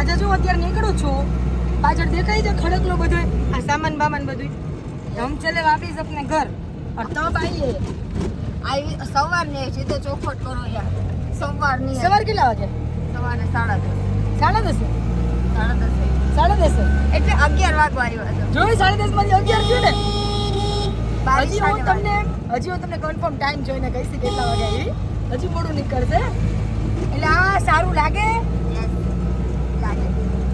આજે જો અત્યારે નીકળું છું, પાછળ દેખાય છે ખડકલો બધો, આ સામાન બામાન બધું. હમ ચલે વાપસ अपने घर और तब आइए. આવી સવાર ને સીધો ચોખવટ કરો યાર. સવાર ની સવાર કેટલા વાગે? સવારે 10:30. 10:30. 10:30. 10:30 એટલે 11 વાગવા આવ્યો હતો. જોઈ 10:30 માંથી 11 થયું ને. બાવીસ હજી હું તમને કન્ફર્મ ટાઈમ જોઈને કહીશ કેટલા વાગે આવી. હજી મોડું નીકળશે એટલે આ સારું લાગે. લાગે.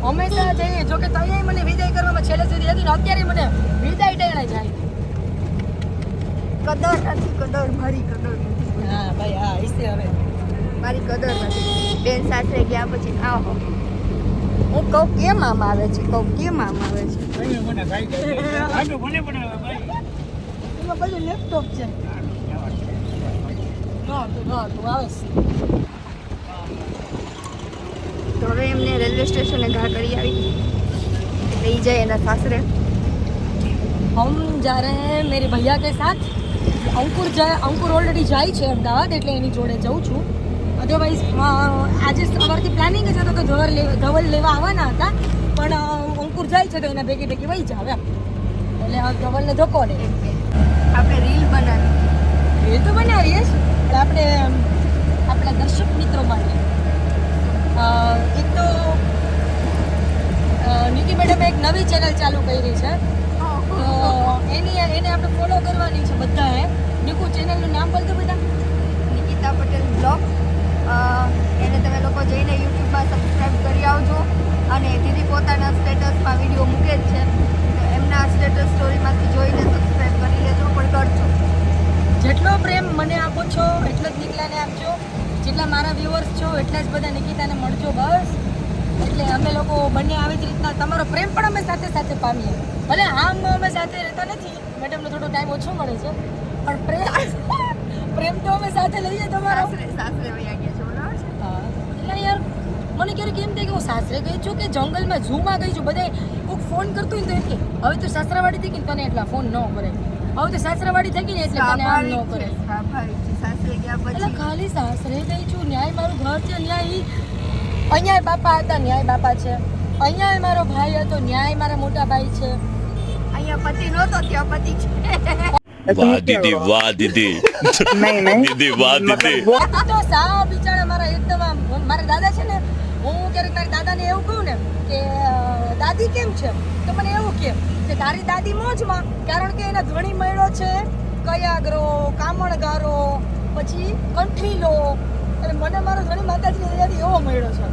હંમેશા જઈએ, જો કે તૈયાર મને વિદાય કરવામાં છેલ્લે સુધી હતી ને અત્યારે મને વિદાય ટેણે જાય. કદર નથી, કદર મારી કદર નથી. હા ભાઈ હા ઈસે હવે મારી કદર નથી. બેન સાસરે ગયા પછી આવો હું કહું કેમ આમ આવે છે, કહું કેમ આમ આવે છે. એમાં બધું લેપટોપ છે. તું આવે તો હવે એમને રેલવે સ્ટેશને ઘા કરી આવી લઈ જાય એના સાસરે. हम जा रहे हैं मेरे भैया के साथ. અંકુર ઓલરેડી જાય છે અમદાવાદ, એટલે એની જોડે જઉં છું. અધરવાઇઝ આજે સવારથી પ્લાનિંગ જ હતો કે ધવલ લેવા આવવાના હતા, પણ અંકુર જાય છે તો એના ભેગી વહી જાવ એમ. એટલે ધવલને ધક્કો લે. આપણે રીલ બનાવી. રીલ તો બનાવીએ જ, પણ આપણે આપણા દર્શક મિત્રો માટે એક તો નિકી મેડમે એક નવી ચેનલ ચાલુ કરી છે, તો એને આપણે ફોલો કરવાની છે બધાએ. નિકુ ચેનલનું નામ બોલ દો બેટા. નિકિતા પટેલ બ્લોગ. એને તમે લોકો જઈને યુટ્યુબમાં સબસ્ક્રાઈબ કરી આવજો. અને દીદી પોતાના સ્ટેટસમાં વિડીયો મૂકે જ છે, તો એમના સ્ટેટસ સ્ટોરીમાંથી જોઈને સબસ્ક્રાઈબ કરી લેજો, પણ કરજો. જેટલો પ્રેમ મને આપો છો એટલો જ નિકલાને આપજો. જેટલા મારા વ્યુઅર્સ છો એટલા જ બધા નિકિતાને મળજો બસ. એટલે અમે લોકો બંને આવી જ રીતના તમારો પ્રેમ પણ અમે સાથે સાથે પામીએ. ભલે આમ અમે સાથે રહેતા નથી, મેડમનો થોડો ટાઈમ ઓછો મળે છે, પણ પ્રેમ તો અમે સાથે લઈએ તમારો. સાસરે વયા ગયા છે બરાબર છે. હા એટલે યાર મને ક્યારેક એમ થાય કે હું સાસરે ગઈ છું કે જંગલમાં ઝૂમાં ગઈ છું. બધા કોઈક ફોન કરતું હોય તો એમ કે હવે તો સાસરાવાડી થઈ ગઈ ને તને એટલા ફોન ન કરે, હવે તો સાસરાવાડી થઈ ગઈ ને એટલે તને આમ ન કરે. સ્વાભાવિક છે. સાસરે ગયા એટલે પછી ખાલી સાસરે ગઈ છું, ન્યાય મારું ઘર છે, ન્યાય અહીંયા બાપા હતા, ન્યાય બાપા છે. અહીંયા મારો ભાઈ હતો, ન્યાય મારા મોટા ભાઈ છે. અહીંયા પતિ નહોતો, ત્યાં પતિ છે. વાહ દીદી, વાહ દીદી, દીદી વાહ દીદી. તો સાવ બિચારા મારા એકદમ મારા દાદા છે ને, હું ક્યારેક મારા દાદાને એવું કહું ને કે દાદી કેમ છે, તો મને એવું કે તારી દાદી મોજમાં, કારણ કે એના ધણી મળ્યો છે કયાગરો, કામણગારો, પછી કંઠીલો, અને મને મારો ધણી માતાજીની દાદી એવો મળ્યો છે.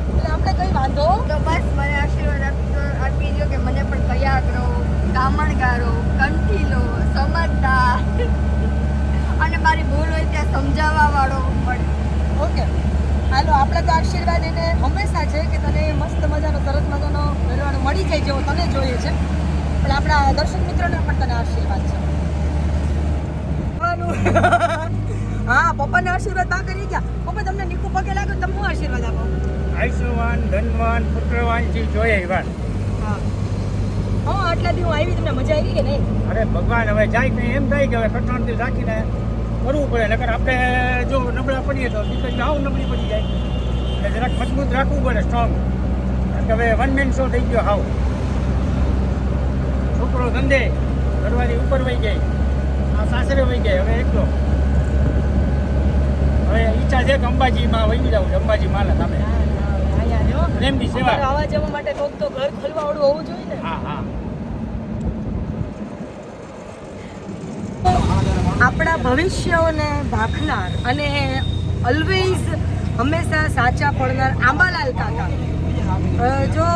એટલે આપણે કઈ વાંધો. તો બસ મને આશીર્વાદ આપી દો કે મને પણ કયાગરો, કામણગારો, કંઠીલો, સમજદાર અને મારી ભૂલ હોય ત્યાં સમજાવવા વાળો મળે. ઓકે હાલો, આપણે તો આશીર્વાદ એને હંમેશા છે કે તને મસ્ત મજાનો સરસ મજાનો મેળવાનો મળી જાય જેવો તને જોઈએ છે, પણ આપણા દર્શક મિત્રોને પણ તને આશીર્વાદ છે. હા પપ્પાને આશીર્વાદ બા કરી ગયા. પપ્પા તમને નિકુ પગે લાગ્યો, તમે શું આશીર્વાદ આપો? આયુષ્યવાન, ધનવાન, પુત્રવાન થી જોઈએ વાત. હા હા આટલા દી હું આવી, તમને મજા આવી કે નહીં? અરે ભગવાન, હવે જાય તો એમ થાય કે હવે કટણથી રાખીને કરવું પડે, નકર આપણે જો નબળા પડીએ તો દીકરી આવું નબળી પડી જાય. એટલે જરાક મજબૂત રાખવું પડે, સ્ટ્રોંગ. કારણ કે હવે વન મેન શો થઈ ગયો હાવ. છોકરો ધંધે, ઘરવાળી ઉપર વહી ગઈ, આ સાસરે વહી ગઈ, હવે એકલો. હવે ઈચ્છા છે કે અંબાજીમાં વહી જાઉં, અંબાજી માના સામે પ્રેમની સેવા. આવા જવા માટે કોક તો ઘર ખોલવાવાળું હોવું જોઈએ ને. હા હા. આપણા ભવિષ્યોને ભાખનાર અને ઓલવેઝ હંમેશા સાચા પડનાર આંબાલાલ કાકા, જો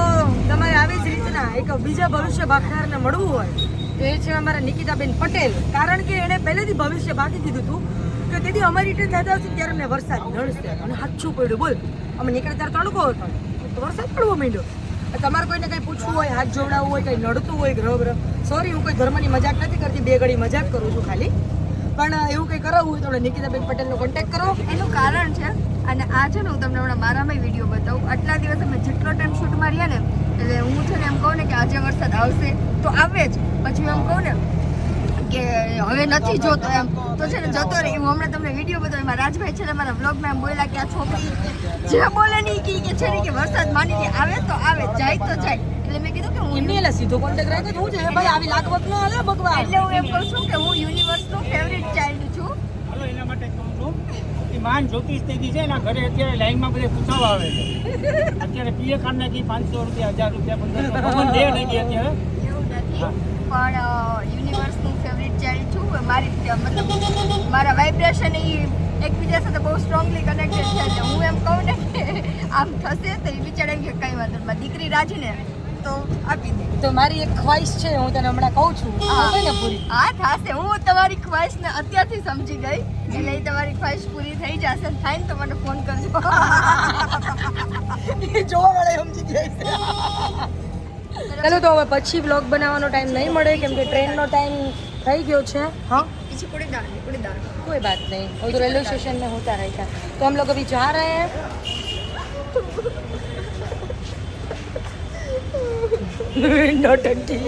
તમારે આવી જ રીતના એક બીજા ભવિષ્ય ભાખનારને મળવું હોય તો એ છે અમારા નિકિતાબેન પટેલ. કારણ કે એણે પહેલેથી ભવિષ્ય બાકી દીધું હતું કે તેથી અમારી ટ્રેન થતા હશે ત્યારે અમને વરસાદ નડશે, અને સાચું પડ્યું. બોલ, અમે નીકળે ત્યારે તડકો હતો તો વરસાદ પડવો માંડ્યો. તમારે કોઈને કંઈ પૂછવું હોય, હાથ જોડાવવું હોય, કંઈ નડતું હોય ગ્રહ, સોરી હું કોઈ ધર્મની મજાક નથી કરતી, બે ઘડી મજાક કરું છું ખાલી, પણ એવું કંઈ કરાવવું હોય તો આપણે નિકિતાબેન પટેલનો કોન્ટેક્ટ કરો. એનું કારણ છે, અને આ છે ને હું તમને હમણાં મારામાં વિડીયો બતાવું. આટલા દિવસ અમે જેટલો ટાઈમ શૂટમાં રહ્યા ને, એટલે હું છે ને એમ કહું ને કે આજે વરસાદ આવશે તો આવે જ, પછી એમ કહું ને કે હવે નથી જોતો એમ તો છે ને જતો રહે. હું હમણાં તમને વિડીયો બતાવ્યો એમાં રાજભાઈ છે ને મારા વ્લોગમાં એમ બોલ્યા કે આ છોકરી જે બોલે નહીં કે છે ને કે વરસાદ માની આવે તો આવે જાય તો જાય. એટલે મેં કીધું કે હું એમની એટલે સીધો કોન્ટેક્ટ રાખે તો હું છે ભાઈ આવી લાગવત ન હાલે ભગવાન. એટલે હું એમ કહું છું કે હું યુનિવર્સનો ફેવરિટ ચાઇલ્ડ છું. હાલો એના માટે કહું છું કે માન જ્યોતિષ થઈ ગઈ છે એના ઘરે અત્યારે લાઈનમાં બધે પૂછાવા આવે છે. અત્યારે પીએ કાઢ નાખી 500 રૂપિયા 1000 રૂપિયા 1500 ભગવાન દે નહીં દે અત્યારે. એવું નથી પણ યુનિવર્સનું ફેવરિટ ચાઇલ્ડ છું. મારી મતલબ મારા વાઇબ્રેશન એ એકબીજા સાથે બહુ સ્ટ્રોંગલી કનેક્ટેડ છે. એટલે હું એમ કહું ને કે આમ થશે તો એ બિચારા એમ કે કંઈ વાંધો નહીં. મારી દીકરી રાજી ને તો આપી દે. તો મારી એક ખ્વાહિશ છે હું તને હમણાં કહું છું થશે ને પૂરી. હા થશે. હું તમારી ખ્વાહિશને અત્યારથી સમજી ગઈ એટલે એ તમારી ખ્વાહિશ પૂરી થઈ જશે. થાય ને તો મને ફોન કરજો. જોવા મળે સમજી જાય છે. ચાલો તો હવે પછી વ્લોગ બનાવવાનો ટાઈમ નહીં મળે કેમ કે ટ્રેનનો ટાઈમ થઈ ગયો છે. हाँ पीछे कूड़ेदान कोई बात नहीं वो तो रेलवे स्टेशन में होता रहेगा. तो हम लोग अभी जा रहे हैं. नौटंकी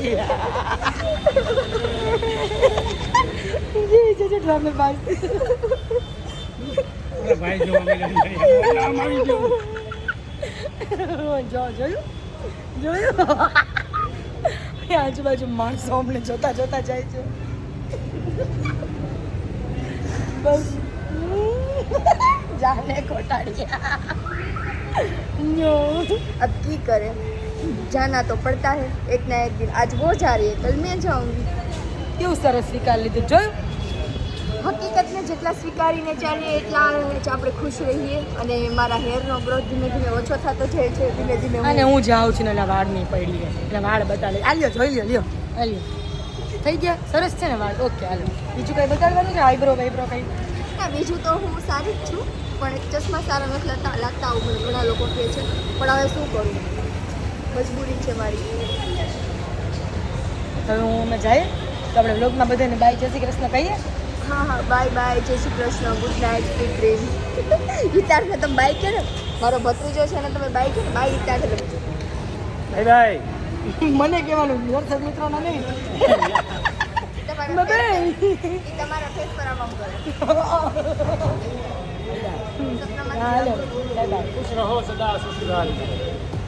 ये जो ड्रामे बाज અરે ભાઈ જો અમે આમ આવી ગયું. જોયું આજુબાજુ માણસો અમને જોતા જોતા જાય છે. બસ જાને કોટાડિયા. अब की करें जाना तो पड़ता है एक ना एक दिन. आज वो जा रही है कल मैं जाऊंगी. કેવું સરસ સ્વીકાર લીધું જોયું. હકીકતને જેટલા સ્વીકારીને ચાલીએ એટલા આપણે ખુશ રહીએ. અને મારા હેરનો ગ્રોથ ધીમે ધીમે ઓછો થતો જાય છે. ધીમે ધીમે અને હું જાઉં છું ને એના વાળ નહીં પડી એટલે વાળ બતાવે. આલ્યો જોઈ લ્યો આલ્યો થઈ ગયા સરસ છે ને વાળ. ઓકે હાલો બીજું કંઈ બતાડવાનું છે આઈબ્રો વાઈબ્રો કંઈ. ના બીજું તો હું સારી જ છું પણ ચશ્મા સારા નથી લાગતા આવું મને ઘણા લોકો કહે છે. પણ હવે શું કરું મજબૂરી છે મારી. હવે હું અમે જઈએ તો આપણે વ્લોગમાં બધાને બાય જય શ્રી કૃષ્ણ કહીએ. હા હા બાય બાય જય Shri Krishna good night sweet dream. ગીતારને તમે બાય કે ને મારો ભત્રીજો છે ને તમે બાય કે બાય ગીતારને ભાઈ ભાઈ મને કહેવાનું વરસાદ મિત્રોના નહીં. તમારા ફેસ પર આમ કરે. હાલો બાય બાય. ખુશ રહો સદા સસુરાલ में.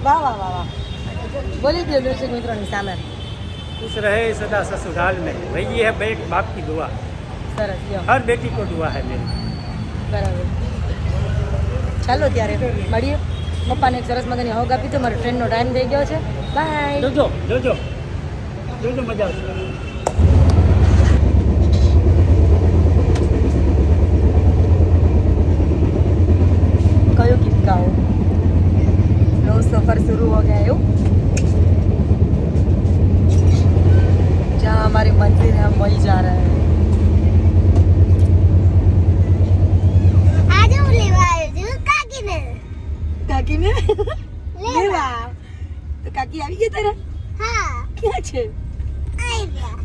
વાહ વાહ વાહ વાહ બોલી દો દર્શક મિત્રોની સામે. खुश रहे सदा ससुराल में. भाई ये है बेट बाप की दुआ. સરસ લ્યો हर बेटी को दुआ है मेरी. બરાબર. ચાલો ત્યારે મળીએ. પપ્પાને એક સરસ મજાની હોગ આપી તો મારો ટ્રેનનો ટાઈમ થઈ ગયો છે. બાય. જોજો જોજો જોજો મજા આવશે. कयो गीत गाओ लो सफर शुरू हो गया है जहाँ हमारी मंजिल है हम वही जा रहे हैं. આજે હું લેવા આવ્યો છું કાકીને. કાકીને લેવા તો કાકી આવી ગઈ તારા. હા ક્યાં છે? આવી ગયા.